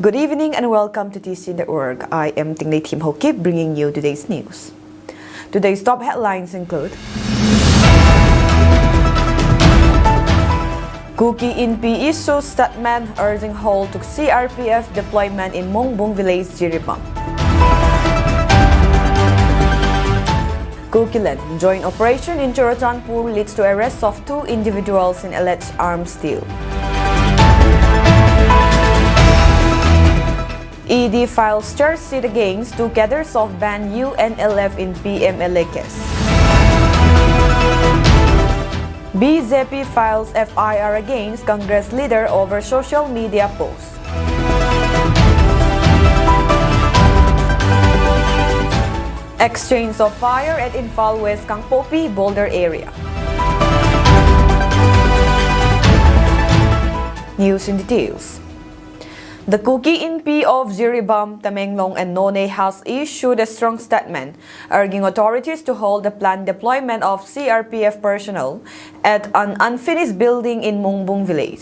Good evening and welcome to TC.org. I am Tingley Tim Hokip bringing you today's news. Today's top headlines include Kookie NP issues statement urging halt to CRPF deployment in Mongbong Village, Jiribam. Kookie joint operation in Churatanpur leads to arrest of 2 individuals in alleged arms deal. ED files charge sheet against 2 cadres of banned UNLF in PMLA case. BJP files FIR against Congress leader over social media posts. Exchange of fire at Imphal West, Kangpopi, Boulder area. News in details. The Kookie NP of Jiribam, Tamenglong and Nonay has issued a strong statement urging authorities to hold the planned deployment of CRPF personnel at an unfinished building in Mongbong Village.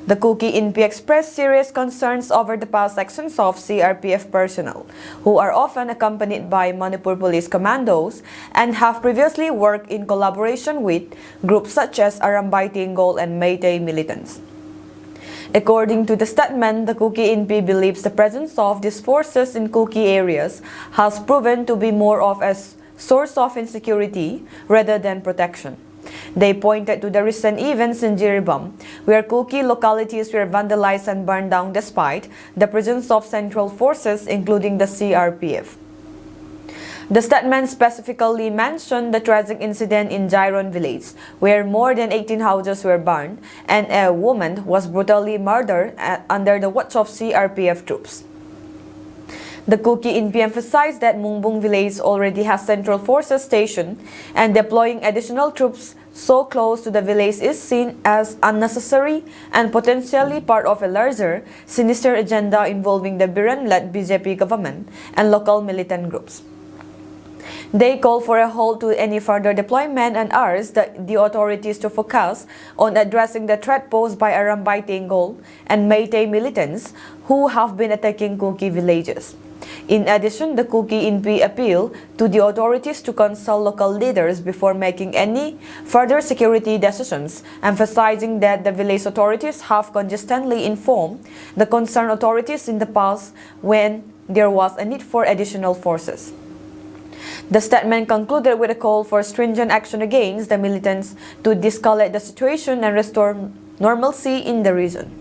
The Kookie NP expressed serious concerns over the past actions of CRPF personnel, who are often accompanied by Manipur police commandos and have previously worked in collaboration with groups such as Arambay Tinggol and Meitei militants. According to the statement, the Kookie NP believes the presence of these forces in Kookie areas has proven to be more of a source of insecurity rather than protection. They pointed to the recent events in Jiribam, where Kookie localities were vandalized and burned down despite the presence of central forces, including the CRPF. The statement specifically mentioned the tragic incident in Jairon village, where more than 18 houses were burned and a woman was brutally murdered under the watch of CRPF troops. The Kookie NP emphasized that Mongbong village already has central forces stationed, and deploying additional troops so close to the village is seen as unnecessary and potentially part of a larger, sinister agenda involving the Biran-led BJP government and local militant groups. They call for a halt to any further deployment and urge the authorities to focus on addressing the threat posed by Arambay Tinggol and Meitei militants who have been attacking Kookie villages. In addition, the Kookie NP appeal to the authorities to consult local leaders before making any further security decisions, emphasizing that the village authorities have consistently informed the concerned authorities in the past when there was a need for additional forces. The statement concluded with a call for stringent action against the militants to de-escalate the situation and restore normalcy in the region.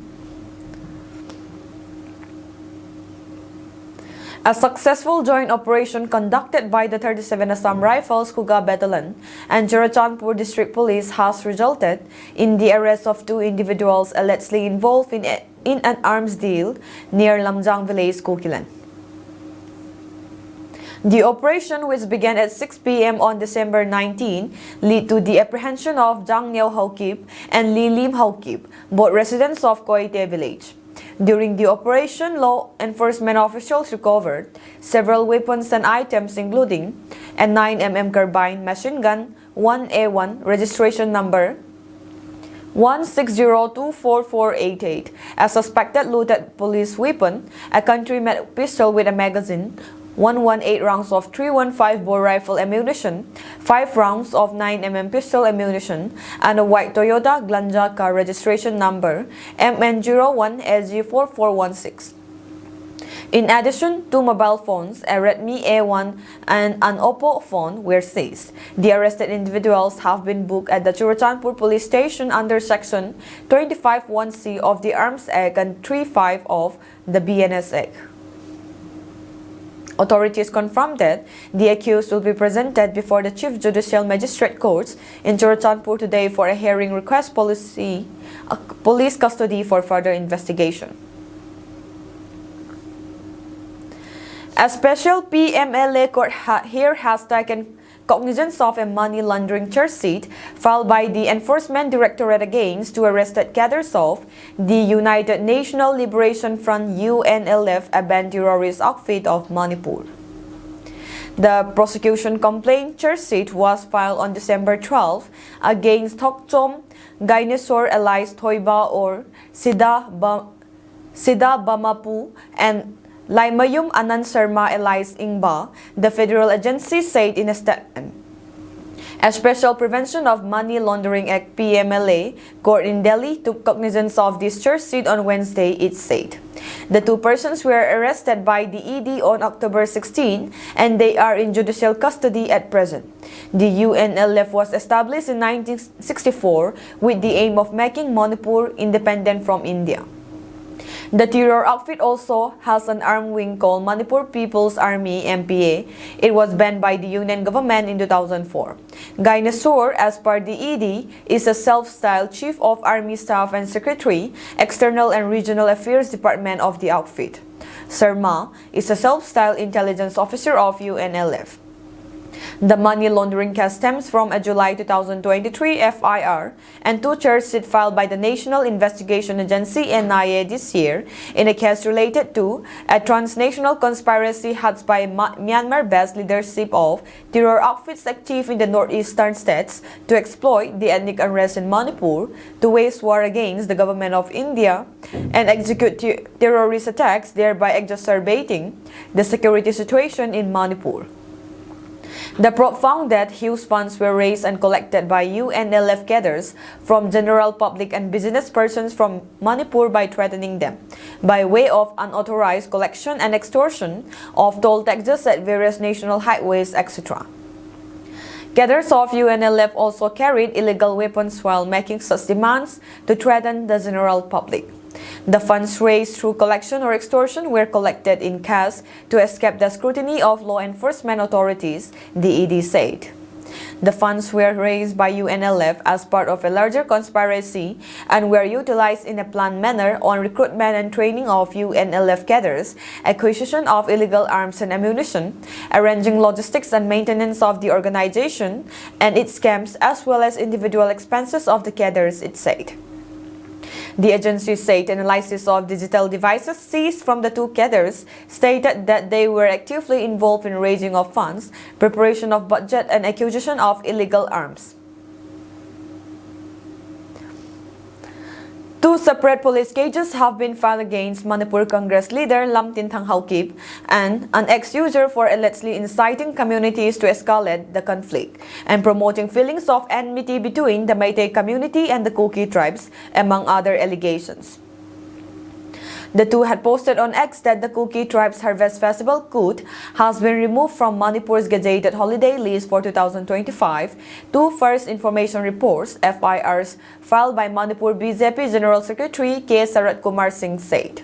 A successful joint operation conducted by the 37 Assam Rifles Kuga Battalion and Churatanpur District Police has resulted in the arrest of 2 individuals allegedly involved in an arms deal near Lamjang Village, Kookie. The operation, which began at 6 p.m. on December 19, led to the apprehension of Jang Neo Haukip and Li Lim Haukip, both residents of Koite village. During the operation, law enforcement officials recovered several weapons and items including a 9mm carbine machine gun 1A1 registration number 160244488, a suspected looted police weapon, a country-made pistol with a magazine, 118 rounds of 315 bore rifle ammunition, 5 rounds of 9mm pistol ammunition, and a white Toyota Glanja car registration number MN01SG4416. In addition, 2 mobile phones, a Redmi A1 and an Oppo phone were seized. The arrested individuals have been booked at the Churatanpur police station under Section 25(1)(c) of the Arms Act and 3(5) of the BNS Act. Authorities confirmed that the accused will be presented before the Chief Judicial Magistrate Courts in Churatanpur today for a hearing request police custody for further investigation. A special PMLA Court here has taken cognizance of a money laundering charge sheet filed by the Enforcement Directorate against 2 arrested cadres of the United National Liberation Front UNLF, a banned terrorist outfit of Manipur. The prosecution complaint charge sheet was filed on December 12 against Tokchom Gainesor Elias Toiba or Sida Bamapu, and Laimayum Anand Sharma Elias Ingba, the federal agency said in a statement. A Special Prevention of Money Laundering Act PMLA Court in Delhi took cognizance of this charge sheet on Wednesday, it said. The two persons were arrested by the ED on October 16 and they are in judicial custody at present. The UNLF was established in 1964 with the aim of making Manipur independent from India. The terror outfit also has an armed wing called Manipur People's Army (MPA). It was banned by the Union government in 2004. Guy Nasur, as per the ED, is a self-styled Chief of Army Staff and Secretary, External and Regional Affairs Department of the outfit. Sharma is a self-styled intelligence officer of UNLF. The money laundering case stems from a July 2023 FIR and two charge sheets filed by the National Investigation Agency (NIA) this year in a case related to a transnational conspiracy hatched by Myanmar-based leadership of terror outfits active in the northeastern states to exploit the ethnic unrest in Manipur, to wage war against the government of India, and execute terrorist attacks, thereby exacerbating the security situation in Manipur. The probe found that huge funds were raised and collected by UNLF cadres from general public and business persons from Manipur by threatening them, by way of unauthorized collection and extortion of toll taxes at various national highways, etc. Cadres of UNLF also carried illegal weapons while making such demands to threaten the general public. The funds raised through collection or extortion were collected in cash to escape the scrutiny of law enforcement authorities, the ED said. The funds were raised by UNLF as part of a larger conspiracy and were utilized in a planned manner on recruitment and training of UNLF cadres, acquisition of illegal arms and ammunition, arranging logistics and maintenance of the organization and its camps, as well as individual expenses of the cadres, it said. The agency said analysis of digital devices seized from the two cadres stated that they were actively involved in raising of funds, preparation of budget, and acquisition of illegal arms. Two separate police cases have been filed against Manipur Congress leader Lamtin Tang and an ex-user for allegedly inciting communities to escalate the conflict and promoting feelings of enmity between the Meitei community and the Kookie tribes, among other allegations. The two had posted on X that the Kookie tribe's harvest festival Koot has been removed from Manipur's gazetted holiday list for 2025. Two first information reports, FIRs, filed by Manipur BJP General Secretary K. Sarat Kumar Singh said.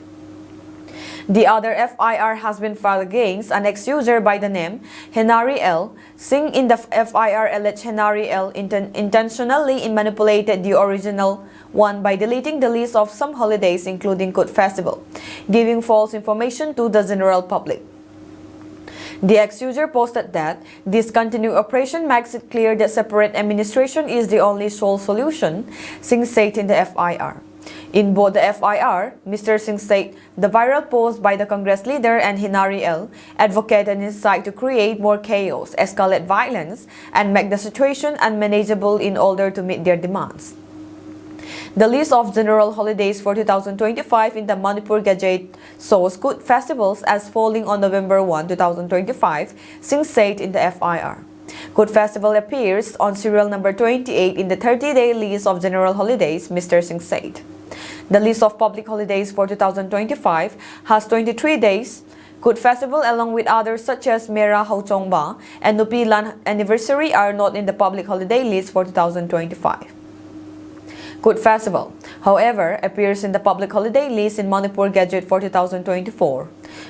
The other FIR has been filed against an ex-user by the name Henari L. Singh. In the FIR alleged Henari L intentionally manipulated the original one by deleting the list of some holidays including Koot Festival, giving false information to the general public. The ex-user posted that this continued operation makes it clear that separate administration is the only sole solution, Singh said in the FIR. In both the FIR, Mr. Singh said the viral post by the Congress leader and Henari L advocated an insight to create more chaos, escalate violence, and make the situation unmanageable in order to meet their demands. The list of general holidays for 2025 in the Manipur Gazette shows Koot festivals as falling on November 1, 2025, Singh said in the FIR. Koot Festival appears on serial number 28 in the 30-day list of general holidays, Mr. Singh said. The list of public holidays for 2025 has 23 days. Koot Festival, along with others such as Mera Hauchongba and Nupi Lan Anniversary, are not in the public holiday list for 2025. Koot Festival, however, appears in the public holiday list in Manipur Gazette for 2024.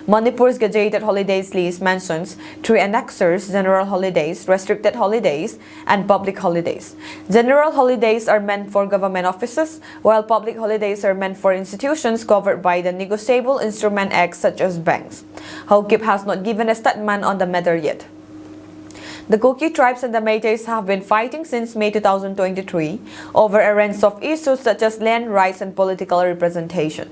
Manipur's gazetted holidays list mentions three annexures: general holidays, restricted holidays, and public holidays. General holidays are meant for government offices, while public holidays are meant for institutions covered by the Negotiable Instrument Act such as banks. Haukip has not given a statement on the matter yet. The Kookie tribes and the Meiteis have been fighting since May 2023 over a range of issues such as land rights and political representation.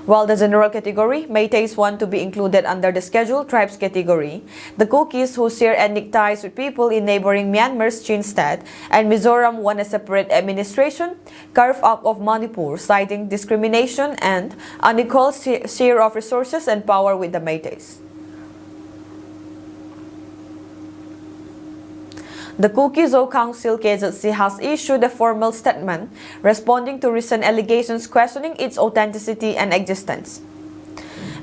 While the general category, Meiteis want to be included under the Scheduled Tribes category, the Kookies, who share ethnic ties with people in neighboring Myanmar's Chin State and Mizoram, want a separate administration carved out of Manipur, citing discrimination and unequal share of resources and power with the Meiteis. The Kizo Council KJC has issued a formal statement responding to recent allegations questioning its authenticity and existence.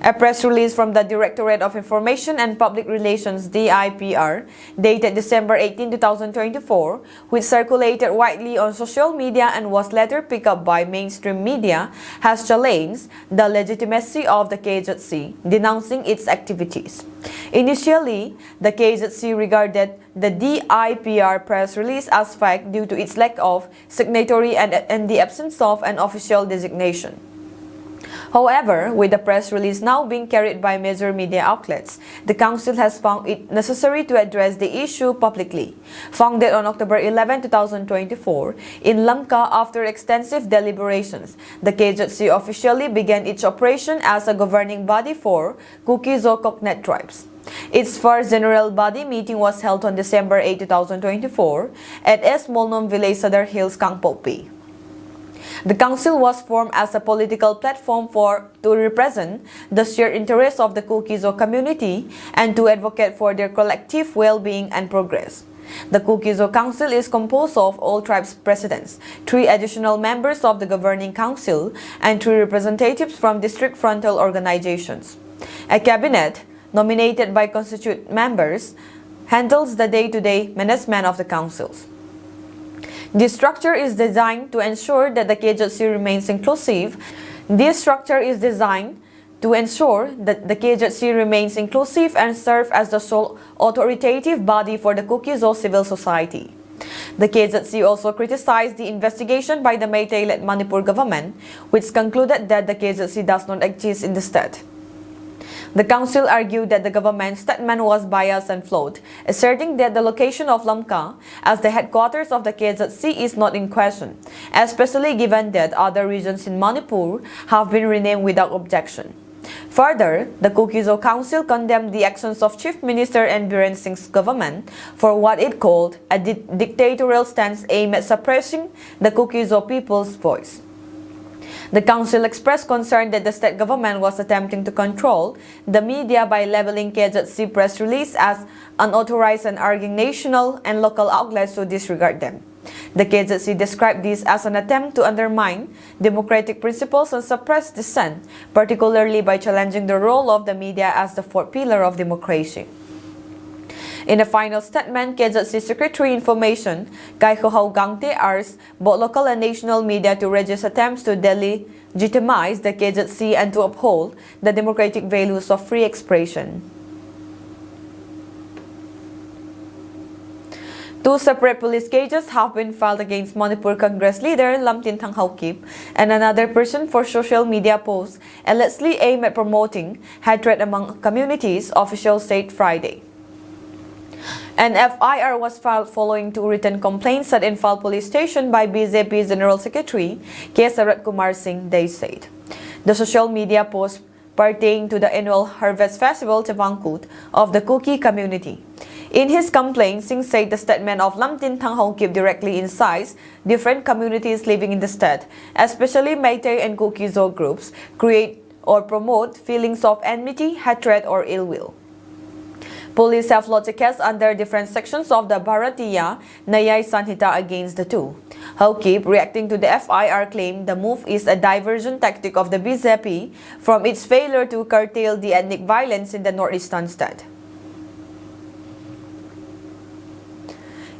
A press release from the Directorate of Information and Public Relations (DIPR) dated December 18, 2024, which circulated widely on social media and was later picked up by mainstream media, has challenged the legitimacy of the KJC, denouncing its activities. Initially, the KJC regarded the DIPR press release as fake due to its lack of signatory and the absence of an official designation. However, with the press release now being carried by major media outlets, the Council has found it necessary to address the issue publicly. Founded on October 11, 2024, in Lanka after extensive deliberations, the KJC officially began its operation as a governing body for Kizo Cognate tribes. Its first general body meeting was held on December 8, 2024 at S. Molnom Village, Sadar Hills, Kangpopi. The council was formed as a political platform to represent the shared interests of the Kizo community and to advocate for their collective well-being and progress. The Kizo Council is composed of all tribes presidents, 3 additional members of the governing council, and 3 representatives from district frontal organizations. A cabinet, nominated by constituent members, handles the day-to-day management of the councils. This structure is designed to ensure that the KJC remains inclusive. And serve as the sole authoritative body for the Kizo civil society. The KJC also criticized the investigation by the Meitei-led Manipur government, which concluded that the KJC does not exist in the state. The council argued that the government's statement was biased and flawed, asserting that the location of Lamka as the headquarters of the KJC is not in question, especially given that other regions in Manipur have been renamed without objection. Further, the Kizo Council condemned the actions of Chief Minister N. Biren Singh's government for what it called a dictatorial stance aimed at suppressing the Kizo people's voice. The council expressed concern that the state government was attempting to control the media by labeling KJC press release as unauthorized and urging national and local outlets to disregard them. The KJC described this as an attempt to undermine democratic principles and suppress dissent, particularly by challenging the role of the media as the fourth pillar of democracy. In a final statement, KJC Secretary Information Kaihohau Gangte urged both local and national media to resist attempts to delegitimize the KJC and to uphold the democratic values of free expression. 2 separate police cases have been filed against Monipur Congress leader Lamtin Tang and another person for social media posts allegedly aimed at promoting hatred among communities, officials said Friday. An FIR was filed following 2 written complaints at Imphal Police Station by BJP General Secretary K. Sarat Kumar Singh, they said. The social media post pertained to the annual Harvest Festival Tevangkut of the Kookie community. In his complaint, Singh said the statement of Lamtin Tang directly incites different communities living in the state, especially Meitei and Kizo groups, create or promote feelings of enmity, hatred, or ill will. Police have lodged a case under different sections of the Bharatiya Nyaya Sanhita against the 2. Haukip, reacting to the FIR, claimed the move is a diversion tactic of the BJP from its failure to curtail the ethnic violence in the northeastern state.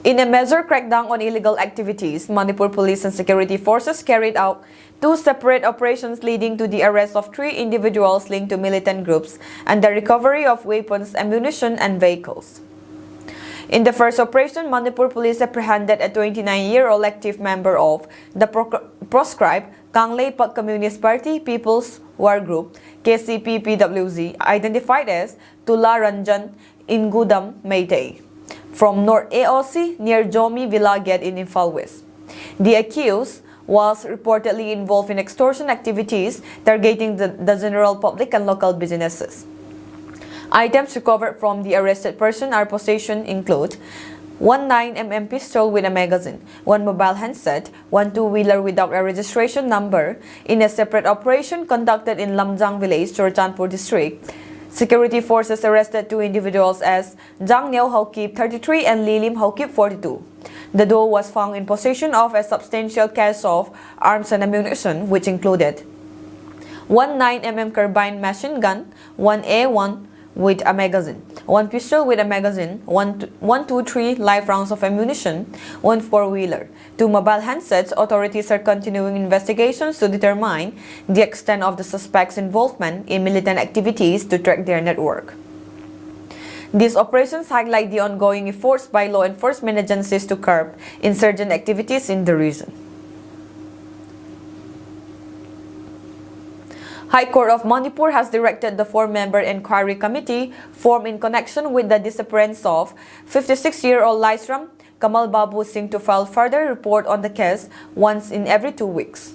In a major crackdown on illegal activities, Manipur police and security forces carried out 2 separate operations leading to the arrest of 3 individuals linked to militant groups and the recovery of weapons, ammunition, and vehicles. In the first operation, Manipur police apprehended a 29-year-old active member of the proscribed Kanglei Pak Communist Party People's War Group (KCP-PWZ), identified as Tula Ranjan Ingudam Meitei, from North AOC near Jomi Villa Gate in Imphal West. The accused was reportedly involved in extortion activities targeting the general public and local businesses. Items recovered from the arrested person are possession include 19mm pistol with a magazine, 1 mobile handset, 1 two-wheeler without a registration number. In a separate operation conducted in Lamtin Tang village, Chorchanpur district, security forces arrested 2 individuals as Jang Neo Haokip 33 and Li Lim Haokip 42. The duo was found in possession of a substantial cache of arms and ammunition, which included 19mm carbine machine gun, 1 A1 with a magazine, 1 pistol with a magazine, 123 live rounds of ammunition, 1 four-wheeler, 2 mobile handsets. Authorities are continuing investigations to determine the extent of the suspects' involvement in militant activities to track their network. These operations highlight the ongoing efforts by law enforcement agencies to curb insurgent activities in the region. High Court of Manipur has directed the 4-member inquiry committee formed in connection with the disappearance of 56-year-old Laisram Kamal Babu Singh to file further report on the case once in every 2 weeks.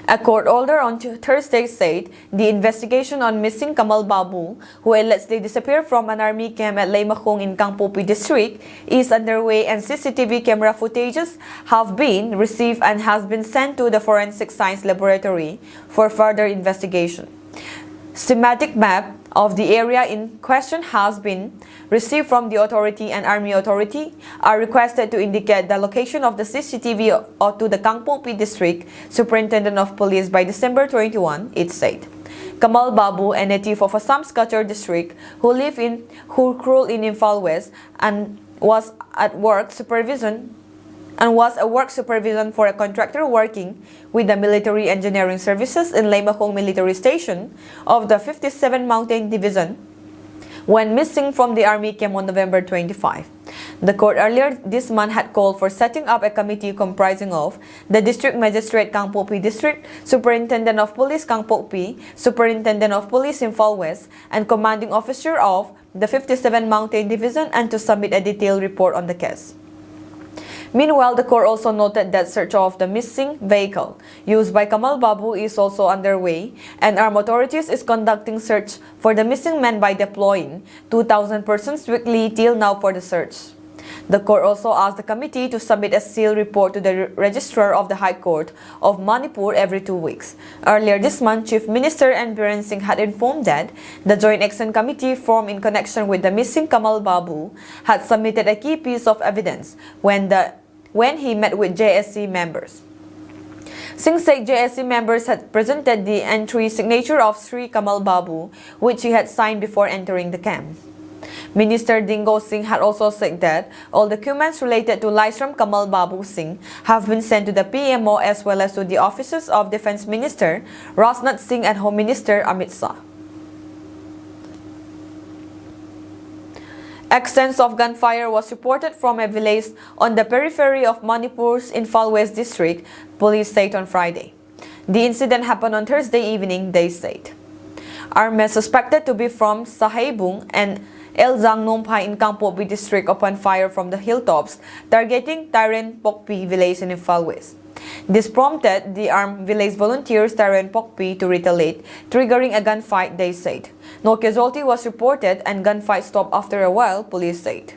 A court order on Thursday said the investigation on missing Kamal Babu, who allegedly disappeared from an army camp at Laimachong in Kangpopi district, is underway and CCTV camera footages have been received and has been sent to the Forensic Science Laboratory for further investigation. Schematic map of the area in question has been received from the authority, and Army authority are requested to indicate the location of the CCTV to the Kangpopi District Superintendent of Police by December 21, it said. Kamal Babu, a native of Assam's Kachar district who lived in Hurkrul in Imphal West and was a work supervision for a contractor working with the Military Engineering Services in Laimachong Military Station of the 57 Mountain Division, went missing from the army camp on November 25. The court earlier this month had called for setting up a committee comprising of the District Magistrate Kangpopi District, Superintendent of Police Kangpopi, Superintendent of Police Imphal West, and Commanding Officer of the 57 Mountain Division, and to submit a detailed report on the case. Meanwhile, the court also noted that search of the missing vehicle used by Kamal Babu is also underway, and armed authorities is conducting search for the missing man by deploying 2,000 persons weekly till now for the search. The court also asked the committee to submit a sealed report to the Registrar of the High Court of Manipur every 2 weeks. Earlier this month, Chief Minister N. Biren Singh had informed that the Joint Action Committee formed in connection with the missing Kamal Babu had submitted a key piece of evidence when he met with JSC members. Singh said JSC members had presented the entry signature of Sri Kamal Babu, which he had signed before entering the camp. Minister Dingo Singh had also said that all documents related to Laisram Kamal Babu Singh have been sent to the PMO as well as to the offices of Defence Minister Rajnath Singh and Home Minister Amit Shah. Exence of gunfire was reported from a village on the periphery of Manipur's Imphal West district, police said on Friday. The incident happened on Thursday evening, they said. Armed men suspected to be from Sahaibung and El Zang Nompai in Kangpopi district opened fire from the hilltops, targeting Taren Pokpi village in Imphal West. This prompted the armed village volunteers Taren Pokpi to retaliate, triggering a gunfight, they said. No casualty was reported and gunfight stopped after a while, police said.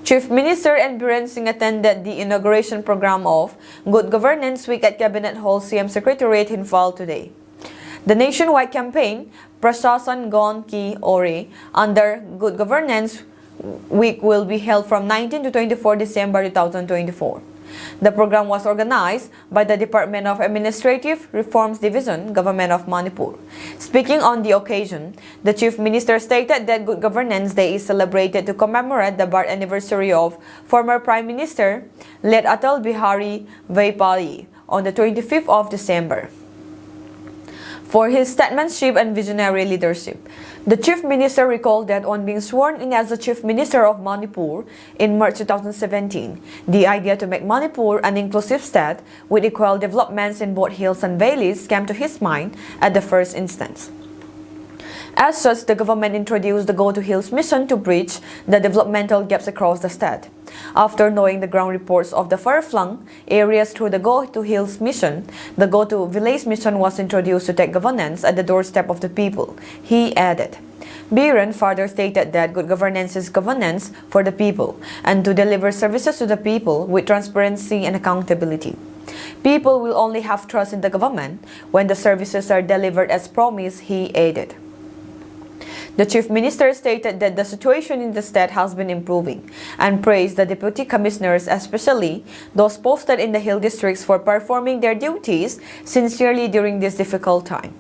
Chief Minister N. Biren Singh attended the inauguration program of Good Governance Week at Cabinet Hall CM Secretariat in Imphal today. The nationwide campaign, Prashasan Gon Ki Ore, under Good Governance Week will be held from 19 to 24 December 2024. The program was organized by the Department of Administrative Reforms Division, Government of Manipur. Speaking on the occasion, the Chief Minister stated that Good Governance Day is celebrated to commemorate the birth anniversary of former Prime Minister late Atal Bihari Vajpayee on the 25th of December. For his statesmanship and visionary leadership, the Chief Minister recalled that on being sworn in as the Chief Minister of Manipur in March 2017, the idea to make Manipur an inclusive state with equal developments in both hills and valleys came to his mind at the first instance. As such, the government introduced the Go to Hills mission to bridge the developmental gaps across the state. After knowing the ground reports of the far-flung areas through the Go to Hills mission, the Go to Village mission was introduced to take governance at the doorstep of the people, he added. Biren further stated that good governance is governance for the people and to deliver services to the people with transparency and accountability. People will only have trust in the government when the services are delivered as promised, he added. The Chief Minister stated that the situation in the state has been improving and praised the Deputy Commissioners, especially those posted in the hill districts, for performing their duties sincerely during this difficult time.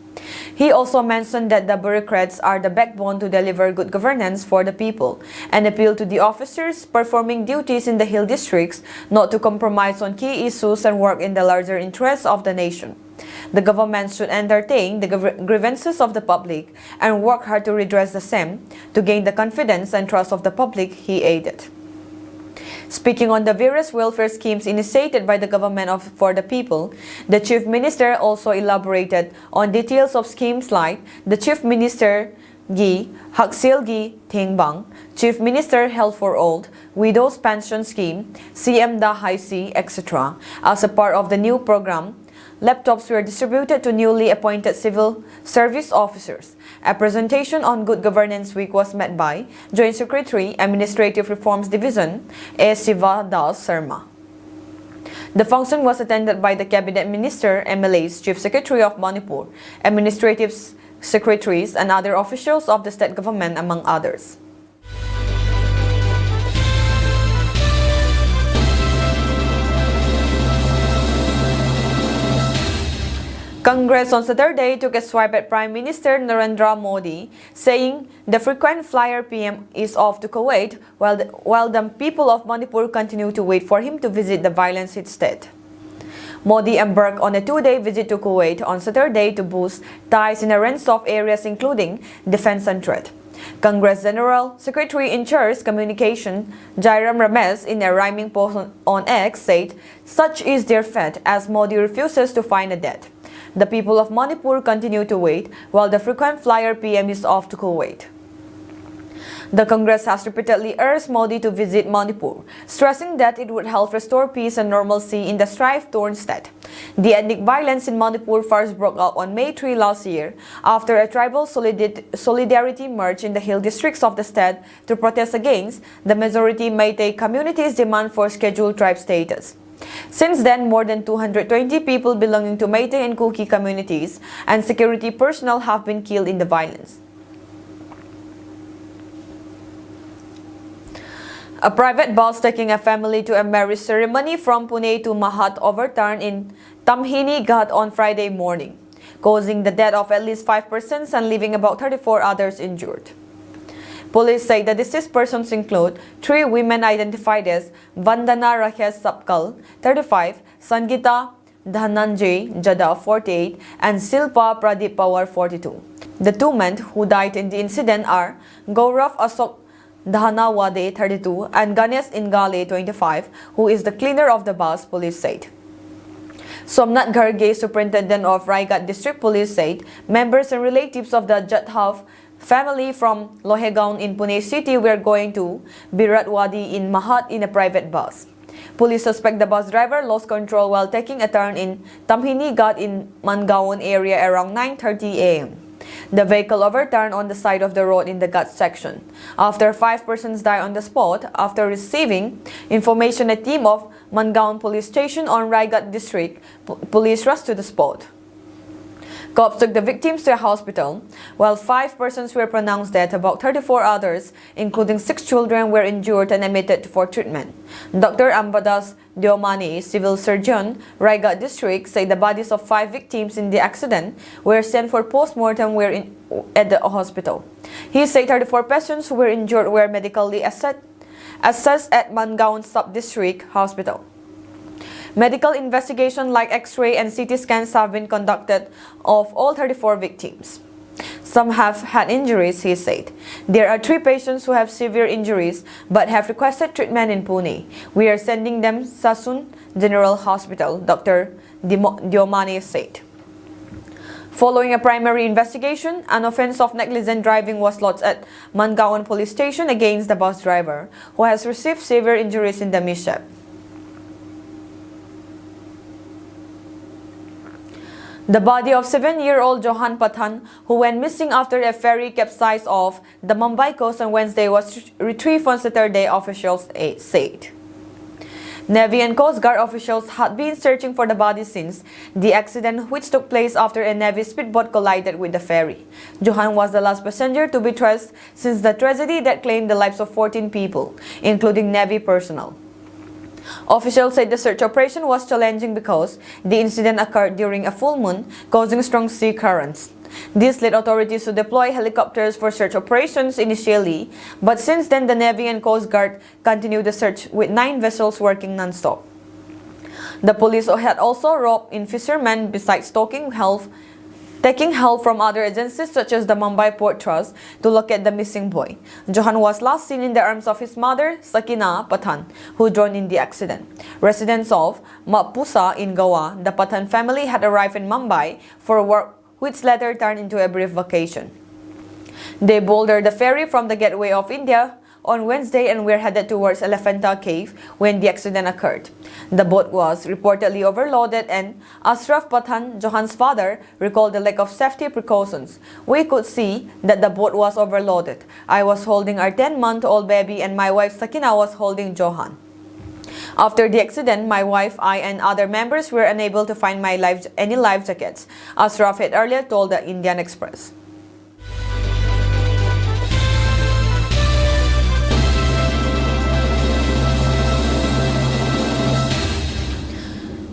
He also mentioned that the bureaucrats are the backbone to deliver good governance for the people and appealed to the officers performing duties in the hill districts not to compromise on key issues and work in the larger interests of the nation. The government should entertain the grievances of the public and work hard to redress the same to gain the confidence and trust of the public, he added. Speaking on the various welfare schemes initiated by the government for the people, the Chief Minister also elaborated on details of schemes like the Chief Minister Gi Haksil Gi Thengbang, Chief Minister Health for Old, Widows Pension Scheme, CM Da Hai Si, etc. As a part of the new program, laptops were distributed to newly appointed civil service officers. A presentation on Good Governance Week was met by Joint Secretary, Administrative Reforms Division, A. Siva Das Sarma. The function was attended by the Cabinet Minister, MLAs, Chief Secretary of Manipur, Administrative Secretaries, and other officials of the state government, among others. Congress on Saturday took a swipe at Prime Minister Narendra Modi, saying the frequent flyer PM is off to Kuwait while the people of Manipur continue to wait for him to visit the violence-hit state. Modi embarked on a two-day visit to Kuwait on Saturday to boost ties in a range of areas including defense and trade. Congress General Secretary in charge Communication Jairam Ramesh, in a rhyming post on X, said, "Such is their fate as Modi refuses to find a date. The people of Manipur continue to wait while the frequent flyer PM is off to Kuwait." The Congress has repeatedly urged Modi to visit Manipur, stressing that it would help restore peace and normalcy in the strife-torn state. The ethnic violence in Manipur first broke out on May 3 last year after a tribal solidarity march in the hill districts of the state to protest against the majority Meitei community's demand for scheduled tribe status. Since then, more than 220 people belonging to Meitei and Kookie communities and security personnel have been killed in the violence. A private bus taking a family to a marriage ceremony from Pune to Mahat overturned in Tamhini Ghat on Friday morning, causing the death of at least 5 persons and leaving about 34 others injured. Police say the deceased persons include 3 women identified as Vandana Rakesh Sapkal, 35, Sangita Dhananjay Jada, 48, and Silpa Pradeep Pawar, 42. The 2 men who died in the incident are Gaurav Asok Dhahanawade, 32, and Ganesh Ingale, 25, who is the cleaner of the bus, police said. Somnath Garge, superintendent of Raigat District Police, said members and relatives of the Jadhav family from Lohegaon in Pune city were going to Biratwadi in Mahat in a private bus. Police suspect the bus driver lost control while taking a turn in Tamhini Ghat in Mangaon area around 9:30 a.m. The vehicle overturned on the side of the road in the Ghat section. After 5 persons died on the spot, after receiving information, a team of Mangaon police station on Raigat district police rushed to the spot. Cops took the victims to a hospital. While 5 persons were pronounced dead, about 34 others, including 6 children, were injured and admitted for treatment. Dr. Ambadas Diomani, civil surgeon, Raigat district, said the bodies of 5 victims in the accident were sent for post-mortem at the hospital. He said 34 patients who were injured were medically assessed at Mangaon Sub-District Hospital. Medical investigation like X-ray and CT scans have been conducted of all 34 victims. Some have had injuries, he said. There are 3 patients who have severe injuries but have requested treatment in Pune. We are sending them Sasun General Hospital, Dr. Diomani said. Following a primary investigation, an offense of negligent driving was lodged at Mangaon Police Station against the bus driver, who has received severe injuries in the mishap. The body of 7-year-old Johan Pathan, who went missing after a ferry capsized off the Mumbai coast on Wednesday, was retrieved on Saturday, officials said. Navy and Coast Guard officials had been searching for the body since the accident, which took place after a Navy speedboat collided with the ferry. Johan was the last passenger to be traced since the tragedy that claimed the lives of 14 people, including Navy personnel. Officials said the search operation was challenging because the incident occurred during a full moon, causing strong sea currents. This led authorities to deploy helicopters for search operations initially, but since then the Navy and Coast Guard continued the search with 9 vessels working non-stop. The police had also roped in fishermen besides taking help from other agencies such as the Mumbai Port Trust to locate the missing boy. Johan was last seen in the arms of his mother, Sakina Pathan, who drowned in the accident. Residents of Mapusa in Goa, the Pathan family had arrived in Mumbai for work, which later turned into a brief vacation. They boarded the ferry from the Gateway of India on Wednesday and were headed towards Elephanta Cave when the accident occurred. The boat was reportedly overloaded, and Ashraf Pathan, Johan's father, recalled the lack of safety precautions. "We could see that the boat was overloaded. I was holding our 10-month-old baby and my wife Sakina was holding Johan. After the accident, my wife, I and other members were unable to find any life jackets," Ashraf had earlier told the Indian Express.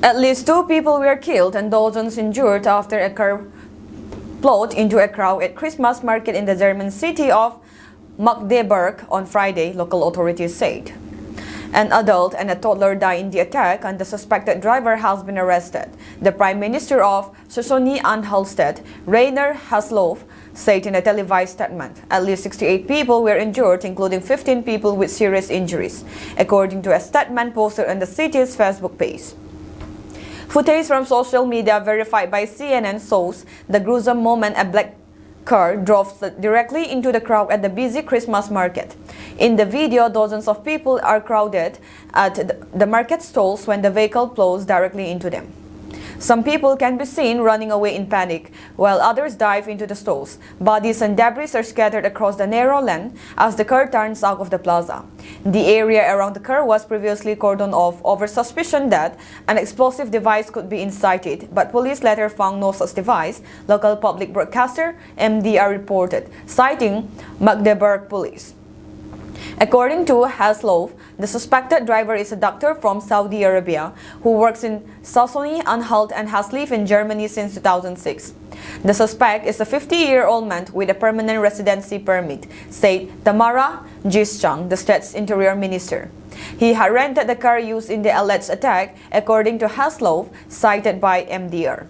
At least 2 people were killed and dozens injured after a car plowed into a crowd at Christmas market in the German city of Magdeburg on Friday, local authorities said. An adult and a toddler died in the attack, and the suspected driver has been arrested. The Prime Minister of Saxony-Anhalt, Rainer Haseloff, said in a televised statement. At least 68 people were injured, including 15 people with serious injuries, according to a statement posted on the city's Facebook page. Footage from social media verified by CNN shows the gruesome moment a black car drove directly into the crowd at the busy Christmas market. In the video, dozens of people are crowded at the market stalls when the vehicle plows directly into them. Some people can be seen running away in panic, while others dive into the stalls. Bodies and debris are scattered across the narrow lane as the car turns out of the plaza. The area around the car was previously cordoned off over suspicion that an explosive device could be inside, but police later found no such device, local public broadcaster MDR reported, citing Magdeburg police. According to Haseloff, the suspected driver is a doctor from Saudi Arabia who works in Saxony-Anhalt and has lived in Germany since 2006. The suspect is a 50-year-old man with a permanent residency permit, said Tamara Jischang, the state's interior minister. He had rented the car used in the alleged attack, according to Haseloff, cited by MDR.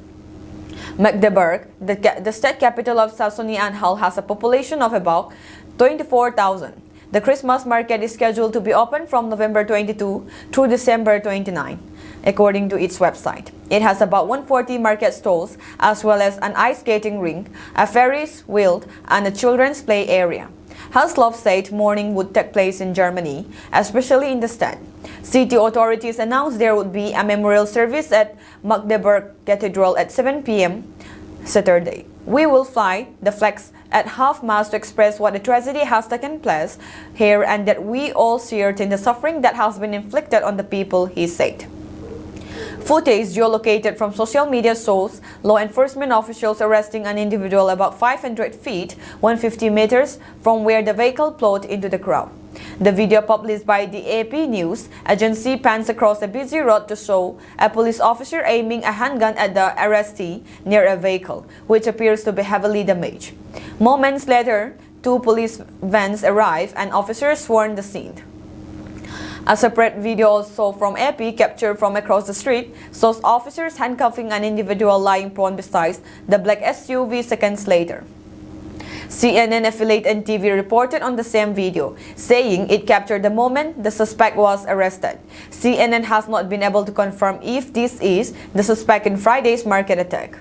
Magdeburg, the state capital of Saxony-Anhalt, has a population of about 24,000. The Christmas market is scheduled to be open from November 22 through December 29, according to its website. It has about 140 market stalls, as well as an ice skating rink, a Ferris wheel, and a children's play area. Haseloff said mourning would take place in Germany, especially in the state. City authorities announced there would be a memorial service at Magdeburg Cathedral at 7 p.m. Saturday. "We will fly the flags at half-mast to express what the tragedy has taken place here and that we all share in the suffering that has been inflicted on the people," he said. Footage geolocated from social media shows law enforcement officials arresting an individual about 500 feet, 150 meters from where the vehicle plowed into the crowd. The video published by the AP News agency pans across a busy road to show a police officer aiming a handgun at the arrestee near a vehicle, which appears to be heavily damaged. Moments later, 2 police vans arrive and officers swarm the scene. A separate video also from AP, captured from across the street, shows officers handcuffing an individual lying prone beside the black SUV seconds later. CNN affiliate NTV reported on the same video, saying it captured the moment the suspect was arrested. CNN has not been able to confirm if this is the suspect in Friday's market attack.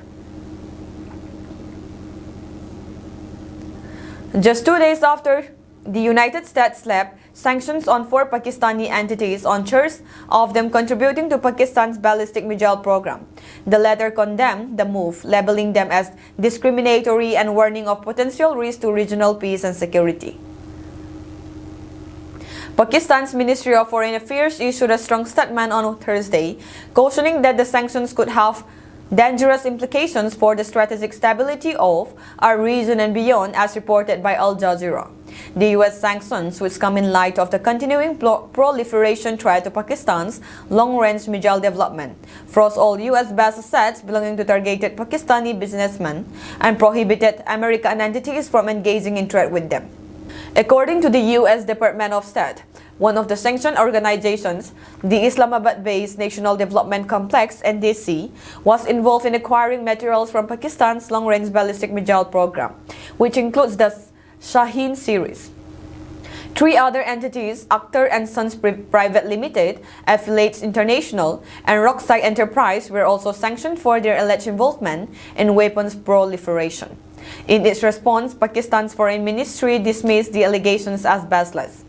Just 2 days after the United States slapped sanctions on 4 Pakistani entities on charge of them contributing to Pakistan's ballistic missile program, the latter condemned the move, labeling them as discriminatory and warning of potential risk to regional peace and security. Pakistan's Ministry of Foreign Affairs issued a strong statement on Thursday, cautioning that the sanctions could have dangerous implications for the strategic stability of our region and beyond, as reported by Al Jazeera. The U.S. sanctions, which come in light of the continuing proliferation threat to Pakistan's long-range missile development, froze all U.S.-based assets belonging to targeted Pakistani businessmen and prohibited American entities from engaging in trade with them. According to the U.S. Department of State, one of the sanctioned organizations, the Islamabad-based National Development Complex (NDC), was involved in acquiring materials from Pakistan's long-range ballistic missile program, which includes the Shaheen series. 3 other entities, Akhtar and Sons Private Limited, Affiliates International, and Rockside Enterprise, were also sanctioned for their alleged involvement in weapons proliferation. In its response, Pakistan's Foreign Ministry dismissed the allegations as baseless.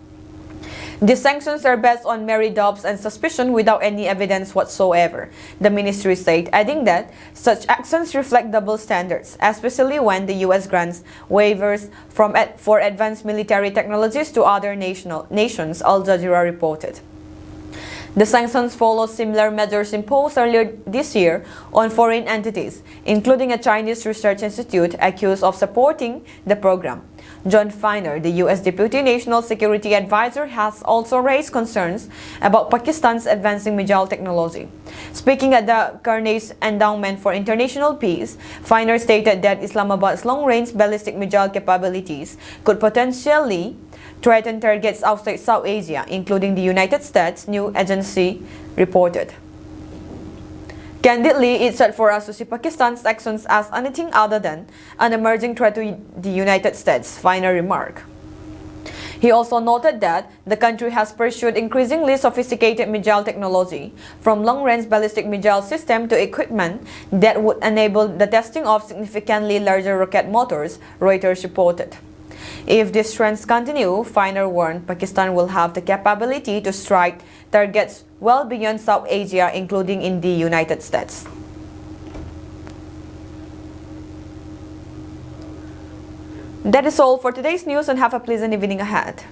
The sanctions are based on mere doubts and suspicion without any evidence whatsoever, the ministry said, adding that such actions reflect double standards, especially when the U.S. grants waivers for advanced military technologies to other nations, Al Jazeera reported. The sanctions follow similar measures imposed earlier this year on foreign entities, including a Chinese research institute accused of supporting the program. John Feiner, the U.S. Deputy National Security Advisor, has also raised concerns about Pakistan's advancing missile technology. Speaking at the Carnage Endowment for International Peace, Feiner stated that Islamabad's long-range ballistic missile capabilities could potentially threaten targets outside South Asia, including the United States, new agency reported. Candidly, it's hard for us to see Pakistan's actions as anything other than an emerging threat to the United States, Feiner remarked. He also noted that the country has pursued increasingly sophisticated missile technology, from long-range ballistic missile system to equipment that would enable the testing of significantly larger rocket motors, Reuters reported. If these trends continue, Feiner warned Pakistan will have the capability to strike targets well beyond South Asia, including in the United States. That is all for today's news, and have a pleasant evening ahead.